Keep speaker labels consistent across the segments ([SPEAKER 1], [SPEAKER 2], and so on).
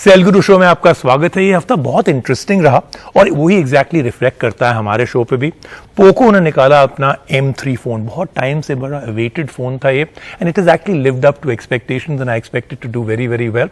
[SPEAKER 1] Cell गुरु show में आपका स्वागत है। ये हफ्ता बहुत इंटरेस्टिंग रहा और वही एग्जैक्टली रिफ्लेक्ट करता है हमारे शो पे भी। पोको ने निकाला अपना M3 फोन, बहुत टाइम से बड़ा अवेटेड फोन था ये, and it is actually lived up to expectations and I expected to do very very well.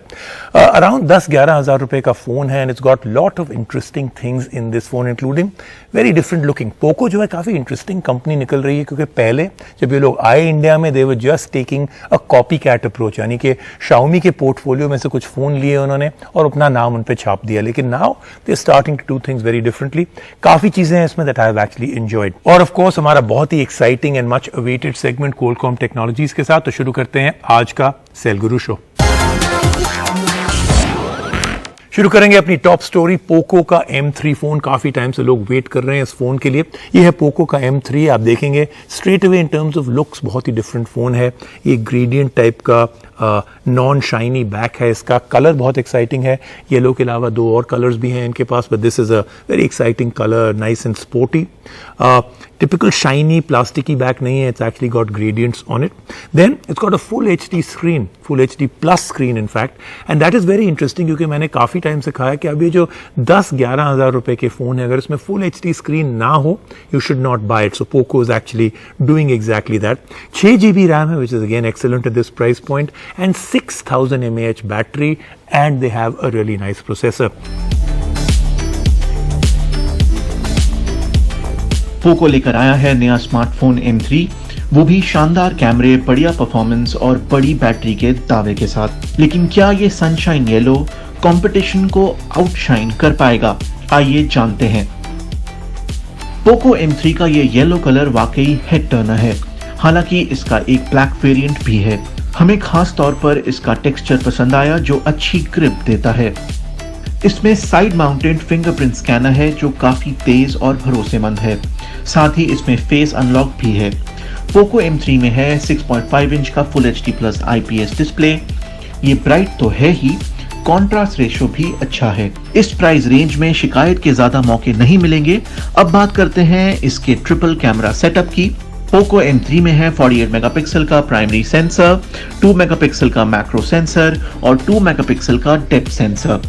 [SPEAKER 1] Around 10-11 हज़ार रुपए का फोन है and it's got lot of interesting things in this phone including very different looking. Poco जो है काफी interesting company निकल रही है, क्योंकि पहले जब ये लोग आए इंडिया में they were just taking a copy cat approach, यानी कि शाओमी के पोर्टफोलियो में से कुछ फोन लिए उन्होंने और अपना नाम उन पे छाप दिया। लेकिन now they starting to do things very differently. काफी चीजें हैं इसमें that I have actually enjoyed. और ऑफ कोर्स हमारा बहुत ही exciting and much awaited segment Qualcomm technologies के साथ। तो शुरू करते हैं आज का सेल गुरु शो। शुरू करेंगे अपनी टॉप स्टोरी पोको का M3 फोन। काफी टाइम से लोग वेट कर रहे हैं इस फोन के लिए। ये है पोको का M3। आप देखेंगे straight away in terms of looks बहुत ही डिफरेंट फोन है। ये ग्रेडियंट टाइप का नॉन शाइनी बैक है। इसका कलर बहुत एक्साइटिंग है। येलो के अलावा दो और कलर्स भी हैं इनके पास, but this is a very exciting colour, nice and sporty. Typical shiny plasticky back नहीं है, it's actually got gradients on it. Then it's got a full HD screen, full HD plus screen in fact, and that is very interesting, क्योंकि मैंने काफी time से कहा है कि अब ये जो 10-11 हज़ार रुपए के फोन है, अगर इसमें फुल HD स्क्रीन ना हो you should not buy it. So Poco is actually doing exactly that. 6 GB RAM है, which is again excellent at this price point, and 6000 mAh battery, and they have a really nice processor.
[SPEAKER 2] Poco लेकर आया है नया smartphone M3, वो भी शानदार कैमरे, बढ़िया परफॉर्मेंस और बड़ी बैटरी के दावे के साथ। लेकिन क्या ये सनशाइन येलो कंपटीशन को आउटशाइन कर पाएगा? आइए जानते हैं। पोको M3 का ये येलो कलर वाकई हेड टर्नर है। हालांकि इसका एक ब्लैक वेरिएंट भी है। हमें खास तौर पर इसका टेक्सचर पसंद आया जो अच्छी ग्रिप देता है। इसमें साइड माउंटेड फिंगरप्रिंट स्कैनर है जो काफी तेज और भरोसेमंद है। साथ ही इसमें फेस अनलॉक भी है। पोको M3 में है 6.5 इंच का full HD plus IPS display. ये ब्राइट तो है ही, कॉन्ट्रास्ट रेशियो भी अच्छा है। इस प्राइस रेंज में शिकायत के ज्यादा मौके नहीं मिलेंगे। अब बात करते हैं इसके ट्रिपल कैमरा सेटअप की। पोको M3 में है 48 मेगापिक्सल का प्राइमरी सेंसर, 2 मेगापिक्सल का मैक्रो सेंसर और 2 मेगापिक्सल का डेप्थ सेंसर।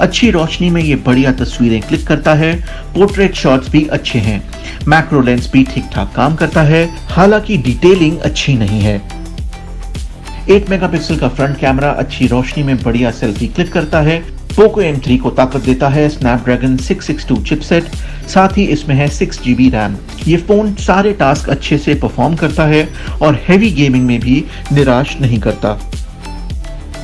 [SPEAKER 2] अच्छी रोशनी में ये बढ़िया तस्वीरें क्लिक करता है। पोर्ट्रेट शॉट्स भी अच्छे हैं। मैक्रो लेंस भी ठीक ठाक काम करता है, हालांकि डिटेलिंग अच्छी नहीं है। 8 मेगापिक्सल का फ्रंट कैमरा अच्छी रोशनी में बढ़िया सेल्फी क्लिक करता है। पोको M3 को ताकत देता है स्नैपड्रैगन 662 चिपसेट, साथ ही इसमें है 6 GB रैम। ये फोन सारे टास्क अच्छे से परफॉर्म करता है और हेवी गेमिंग में भी निराश नहीं करता।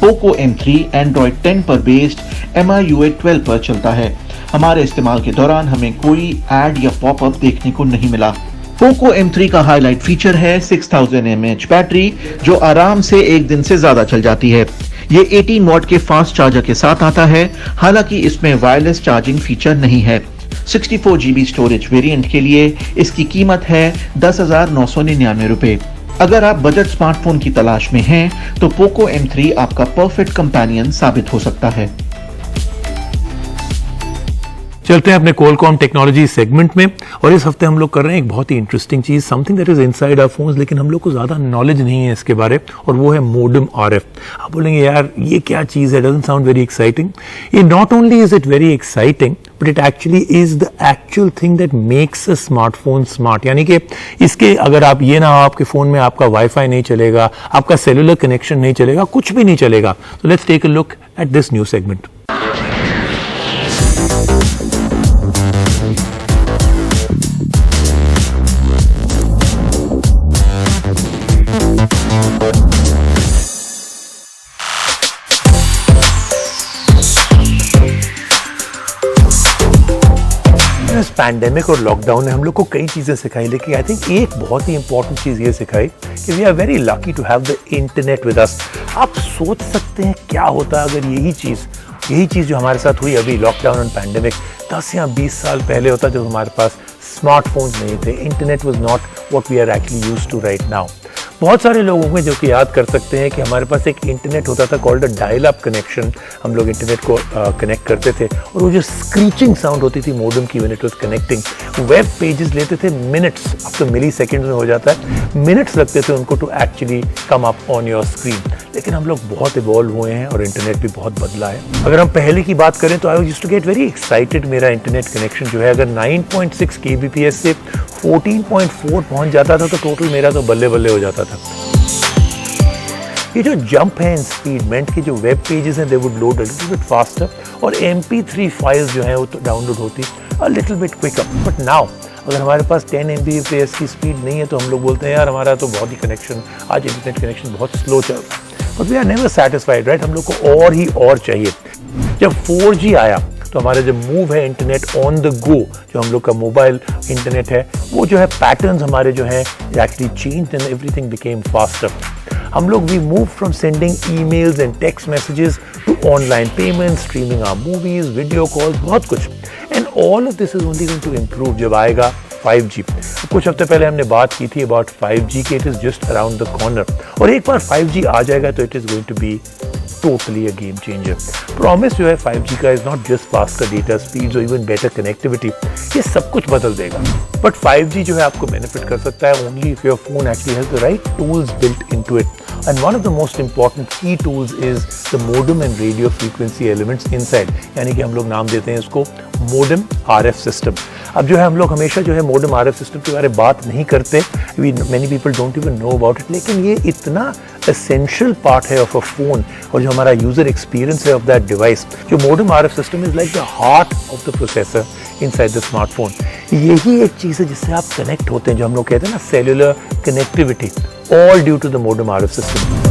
[SPEAKER 2] पोको M3 एंड्रॉइड 10 पर बेस्ड MIUI 12 पर चलता है। हमारे इस्तेमाल के दौरान हमें कोई एड या पॉपअप देखने को नहीं मिला। पोको M3 का हाईलाइट फीचर है 6000 mAh बैटरी, जो आराम से एक दिन से ज्यादा चल जाती है। ये 18 वॉट के फास्ट चार्जर के साथ आता है, हालांकि इसमें वायरलेस चार्जिंग फीचर नहीं है। 64 GB स्टोरेज वेरिएंट के लिए इसकी कीमत है 10,999 रुपए। अगर आप बजट स्मार्टफोन की तलाश में हैं, तो पोको M3 आपका परफेक्ट कंपेनियन साबित हो सकता है।
[SPEAKER 1] चलते हैं अपने क्वालकॉम टेक्नोलॉजी सेगमेंट में, और इस हफ्ते हम लोग कर रहे हैं एक बहुत ही इंटरेस्टिंग चीज, something that is inside our phones, लेकिन हम लोग को ज्यादा नॉलेज नहीं है इसके बारे, और वो है मोडेम RF। आप बोलेंगे यार ये क्या चीज है, डजंट साउंड वेरी एक्साइटिंग। ये not only is it very exciting, but it actually is the actual thing that makes a smartphone smart. यानी कि इसके अगर आप ये ना हो, आपके फोन में आपका वाईफाई नहीं चलेगा, आपका सेलुलर कनेक्शन नहीं चलेगा, कुछ भी नहीं चलेगा। तो let's take a look at this new segment. Pandemic और लॉकडाउन ने हम लोग को कई चीजें सिखाई, लेकिन आई थिंक एक बहुत ही इंपॉर्टेंट चीज ये सिखाई कि we are very lucky to have the internet with us. आप सोच सकते हैं क्या होता अगर यही चीज जो हमारे साथ हुई अभी लॉकडाउन और पैंडेमिक 10 या 20 साल पहले होता, जब हमारे पास स्मार्टफोन्स नहीं थे, internet was not what we are actually used to right now. बहुत सारे लोग होंगे जो कि याद कर सकते हैं कि हमारे पास एक इंटरनेट होता था called a dial up connection. हम लोग इंटरनेट को कनेक्ट करते थे और वो जो स्क्रीचिंग साउंड होती थी मोडेम की when it was connecting, web pages लेते थे मिनट्स, अब तो मिली सेकेंड्स में हो जाता है, मिनट्स लगते थे उनको to actually come up on your screen. लेकिन हम लोग बहुत इवॉल्व हुए हैं और इंटरनेट भी बहुत बदला है। अगर हम पहले की बात करें तो I used to get very excited. मेरा इंटरनेट कनेक्शन जो है अगर 9.6 kbps से 14.4 पहुंच जाता था तो टोटल मेरा तो बल्ले बल्ले हो जाता था। ये जो जंप है इन स्पीड मेंट कि जो वेब पेजेस हैं they would load a little bit faster और MP3 फाइल्स जो हैं वो तो डाउनलोड होती a little bit quicker. But now अगर हमारे पास 10 Mbps की स्पीड नहीं है तो हम लोग बोलते हैं यार हमारा तो बहुत ही कनेक्शन आज इंटरनेट कनेक्शन बहुत स्लो चल रहा है। But we are never satisfied, right? हम लोग को और चाहिए। जब 4G आया तो हमारा जो मूव है इंटरनेट ऑन द गो, जो हम लोग का मोबाइल इंटरनेट है वो जो है पैटर्न्स हमारे जो है actually changed and everything became faster. हम लोग we move from sending emails and text messages to online payment, streaming our movies, video calls, बहुत कुछ। And all of this is only going to improve जब आएगा 5G। कुछ हफ्ते पहले हमने बात की थी अबाउट 5G के it is just around the corner और एक बार 5G आ जाएगा तो it is going to be totally a game changer. Promise जो है 5G का is not just faster data speeds or even better connectivity. ये सब कुछ बदल देगा। But 5G जो है आपको benefit कर सकता है only if your phone actually has the right tools built into it. And one of the most important key tools is the modem and radio frequency elements inside. यानी कि हम लोग नाम देते हैं इसको modem RF system. अब जो है हम लोग हमेशा जो है modem RF system के बारे में बात नहीं करते, many people don't even know about it, लेकिन ये इतना essential part है of a phone और जो हमारा यूजर एक्सपीरियंस है ऑफ दैट डिवाइस। जो modem RF system is like the heart of the processor inside the smartphone. यही एक चीज है जिससे आप कनेक्ट होते हैं, जो हम लोग कहते हैं ना cellular connectivity, all due to the modem RF system.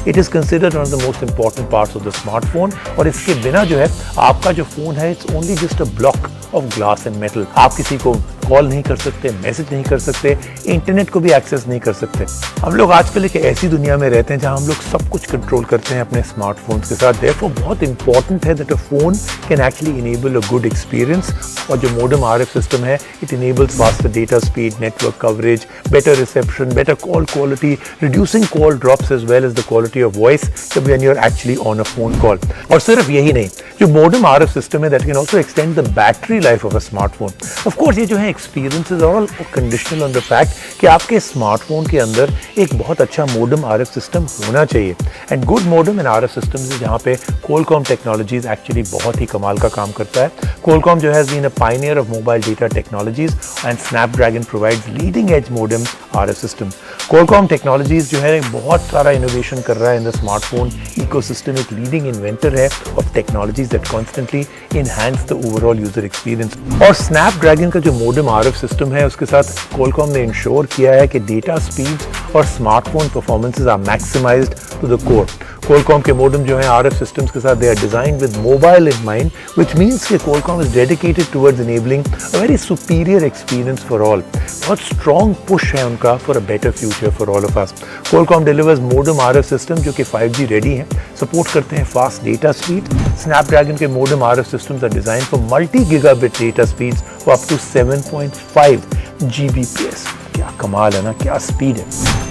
[SPEAKER 1] It is considered one of the most important parts of the smartphone और इसके बिना जो है आपका जो फोन है it's only just a block of glass and metal. आप किसी को कॉल नहीं कर सकते, मैसेज नहीं कर सकते, इंटरनेट को भी एक्सेस नहीं कर सकते। हम लोग आजकल एक ऐसी दुनिया में रहते हैं जहां हम लोग सब कुछ कंट्रोल करते हैं अपने स्मार्टफोन्स के साथ। देयरफॉर बहुत इंपॉर्टेंट है that a phone can actually enable a good experience और जो मोडेम RF सिस्टम है it enables faster data speed, network coverage, better reception, better call quality, reducing call drops as well as the quality of voice when you are actually on a phone call. और सिर्फ यही नहीं, जो modem RF system है that can also extend the battery life of a smartphone. Of course ये जो है experiences all conditional on the fact कि आपके स्मार्टफोन के अंदर एक बहुत अच्छा मोडेम RF सिस्टम होना चाहिए। And good modem and RF systems है जहाँ पे Qualcomm टेक्नोलॉजीज एक्चुअली बहुत ही कमाल का काम करता है। Qualcomm जो has been a pioneer of mobile data technologies and Snapdragon provides leading edge modem RF system. Qualcomm technologies जो है बहुत सारा इनोवेशन कर रहा है इन द स्मार्टफोन इकोसिस्टम, एक लीडिंग इन्वेंटर है of technologies that constantly enhance the overall user experience. और Snapdragon का जो मोडेम RF सिस्टम है उसके साथ Qualcomm ने इंश्योर किया है कि डेटा स्पीड्स और smartphone performances are maximised to the core. Qualcomm के मोडेम जो है RF सिस्टम्स के साथ they are designed with mobile in mind, which means कि Qualcomm is dedicated towards enabling a very superior experience for all. बहुत strong push है उनका for a better future for all of us. Qualcomm delivers modem RF system जो कि 5G ready हैं, support करते हैं fast data speed. Snapdragon के modem RF systems are designed for multi gigabit data speeds for up to 7.5 Gbps। क्या कमाल है ना, क्या स्पीड है।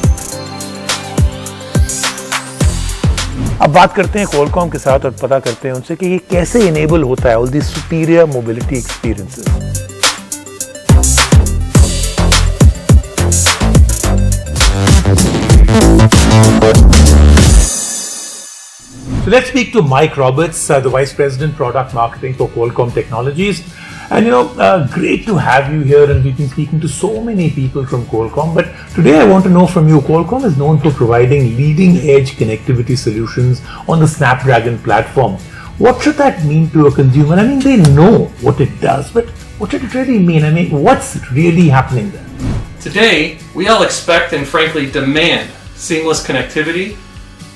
[SPEAKER 1] अब बात करते हैं Qualcomm के साथ और पता करते हैं उनसे कि ये कैसे इनेबल होता है all the superior mobility experiences. So let's speak to Mike Roberts, the Vice President Product Marketing for Qualcomm Technologies. And great to have you here, and we've been speaking to so many people from Qualcomm. But today I want to know from you, Qualcomm is known for providing leading edge connectivity solutions on the Snapdragon platform. What should that mean to a consumer? I mean, they know what it does, but what should it really mean? I mean, what's really happening there?
[SPEAKER 3] Today, we all expect and frankly demand seamless connectivity.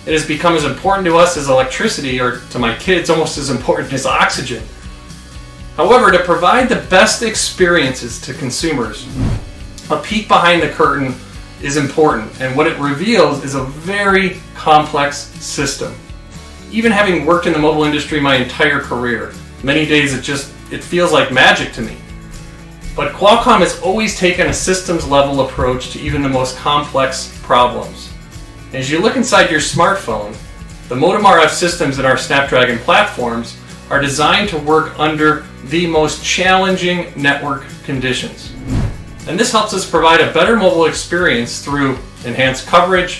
[SPEAKER 3] It has become as important to us as electricity, or to my kids, almost as important as oxygen. However, to provide the best experiences to consumers, a peek behind the curtain is important, and what it reveals is a very complex system. Even having worked in the mobile industry my entire career, many days it feels like magic to me. But Qualcomm has always taken a systems level approach to even the most complex problems. As you look inside your smartphone, the modem RF systems in our Snapdragon platforms are designed to work under the most challenging network conditions. And this helps us provide a better mobile experience through enhanced coverage,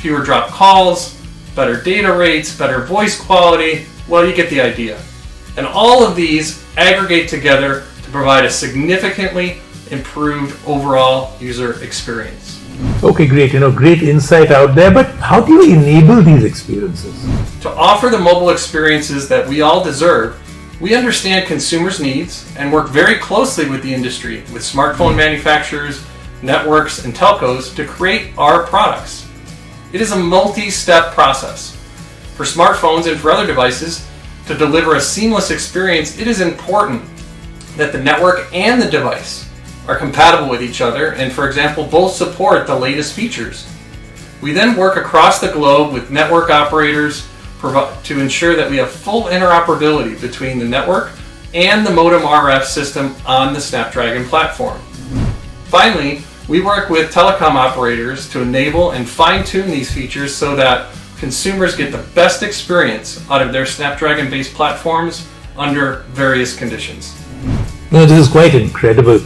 [SPEAKER 3] fewer drop calls, better data rates, better voice quality. Well, you get the idea. And all of these aggregate together to provide a significantly improved overall user experience.
[SPEAKER 1] Okay, great. Great insight out there. But how do you enable these experiences?
[SPEAKER 3] To offer the mobile experiences that we all deserve, we understand consumers' needs and work very closely with the industry, with smartphone manufacturers, networks, and telcos to create our products. It is a multi-step process. For smartphones and for other devices, to deliver a seamless experience, it is important that the network and the device are compatible with each other and, for example, both support the latest features. We then work across the globe with network operators to ensure that we have full interoperability between the network and the modem RF system on the Snapdragon platform. Finally, we work with telecom operators to enable and fine-tune these features so that consumers get the best experience out of their Snapdragon-based platforms under various conditions.
[SPEAKER 1] This is quite incredible.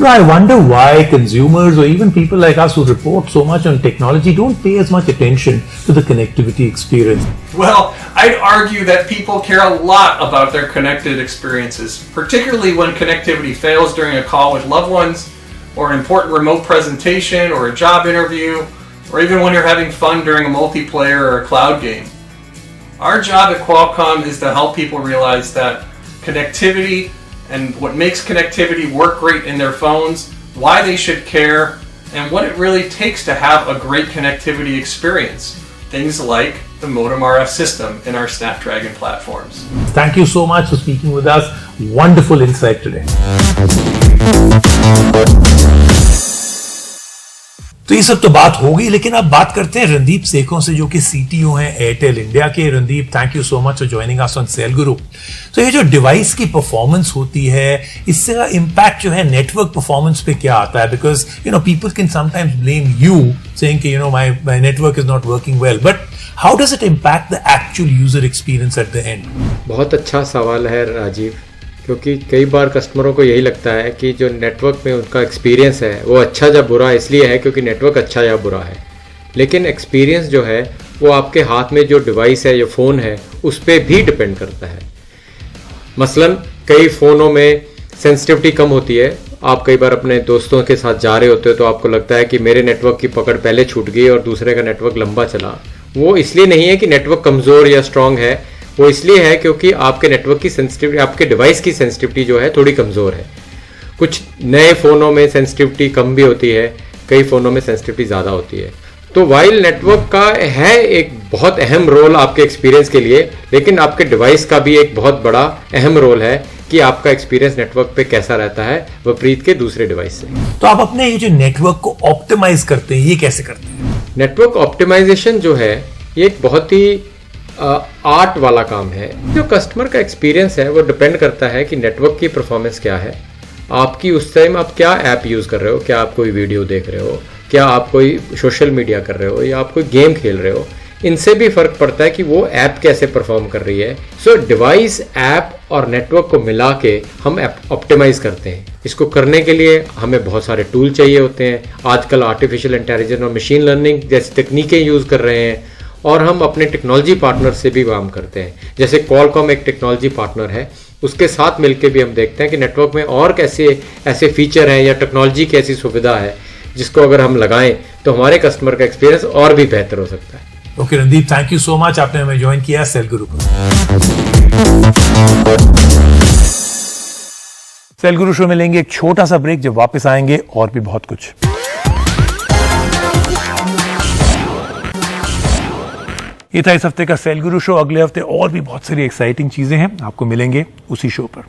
[SPEAKER 1] I wonder why consumers or even people like us who report so much on technology don't pay as much attention to the connectivity experience.
[SPEAKER 3] Well, I'd argue that people care a lot about their connected experiences, particularly when connectivity fails during a call with loved ones, or an important remote presentation, or a job interview, or even when you're having fun during a multiplayer or a cloud game. Our job at Qualcomm is to help people realize that connectivity and what makes connectivity work great in their phones, why they should care, and what it really takes to have a great connectivity experience. Things like the modem RF system in our Snapdragon platforms.
[SPEAKER 1] Thank you so much for speaking with us. Wonderful insight today. तो ये सब तो बात हो गई, लेकिन अब बात करते हैं रणदीप सेखों से, जो कि सीटीओ हैं एयरटेल इंडिया के। Randeep, thank you so much for joining us on sale गुरु। तो ये जो डिवाइस की परफॉर्मेंस होती है, इससे इम्पैक्ट जो है नेटवर्क परफॉर्मेंस पे क्या आता है? Because people can sometimes blame you saying कि my network is not working well, but how does it impact the actual user experience at the end?
[SPEAKER 4] बहुत अच्छा सवाल है राजीव, क्योंकि कई बार कस्टमरों को यही लगता है कि जो नेटवर्क में उनका एक्सपीरियंस है वो अच्छा या बुरा इसलिए है क्योंकि नेटवर्क अच्छा या बुरा है, लेकिन एक्सपीरियंस जो है वो आपके हाथ में जो डिवाइस है या फ़ोन है उस पर भी डिपेंड करता है। मसलन कई फ़ोनों में सेंसिटिविटी कम होती है। आप कई बार अपने दोस्तों के साथ जा रहे होते हो तो आपको लगता है कि मेरे नेटवर्क की पकड़ पहले छूट गई और दूसरे का नेटवर्क लंबा चला। वो इसलिए नहीं है कि नेटवर्क कमज़ोर या स्ट्रांग है, वो इसलिए है क्योंकि आपके नेटवर्क की सेंसिटिविटी, आपके डिवाइस की सेंसिटिविटी जो है थोड़ी कमज़ोर है। कुछ नए फ़ोनों में सेंसिटिविटी कम भी होती है, कई फ़ोनों में सेंसिटिविटी ज़्यादा होती है। तो वाइल नेटवर्क का है एक बहुत अहम रोल आपके एक्सपीरियंस के लिए, लेकिन आपके डिवाइस का भी एक बहुत बड़ा अहम रोल है कि आपका एक्सपीरियंस नेटवर्क पे कैसा रहता है विपरीत के दूसरे डिवाइस से।
[SPEAKER 1] तो आप अपने ये जो नेटवर्क को ऑप्टिमाइज करते हैं, ये कैसे करते हैं?
[SPEAKER 4] नेटवर्क ऑप्टिमाइजेशन जो है ये एक बहुत ही आर्ट वाला काम है। जो कस्टमर का एक्सपीरियंस है वो डिपेंड करता है कि नेटवर्क की परफॉर्मेंस क्या है, आपकी उस टाइम आप क्या ऐप यूज़ कर रहे हो, क्या आप कोई वीडियो देख रहे हो, क्या आप कोई सोशल मीडिया कर रहे हो या आप कोई गेम खेल रहे हो, इनसे भी फ़र्क पड़ता है कि वो ऐप कैसे परफॉर्म कर रही है। सो डिवाइस, ऐप और नेटवर्क को मिला के हम ऑप्टिमाइज़ करते हैं। इसको करने के लिए हमें बहुत सारे टूल चाहिए होते हैं। आजकल आर्टिफिशियल इंटेलिजेंस और मशीन लर्निंग जैसी तकनीकें यूज़ कर रहे हैं, और हम अपने टेक्नोलॉजी पार्टनर से भी काम करते हैं। जैसे Qualcomm एक टेक्नोलॉजी पार्टनर है, उसके साथ मिलकर भी हम देखते हैं कि नेटवर्क में और कैसे ऐसे फीचर हैं या टेक्नोलॉजी की ऐसी सुविधा है जिसको अगर हम लगाएं तो हमारे कस्टमर का एक्सपीरियंस और भी बेहतर हो सकता है।
[SPEAKER 1] Okay Randeep, thank you so much, आपने हमें ज्वाइन किया सेल गुरु पर। सेल गुरु शो में लेंगे एक छोटा सा ब्रेक, जब वापस आएंगे और भी बहुत कुछ। ये था इस हफ्ते का सेल गुरु शो। अगले हफ्ते और भी बहुत सारी एक्साइटिंग चीजें हैं, आपको मिलेंगे उसी शो पर।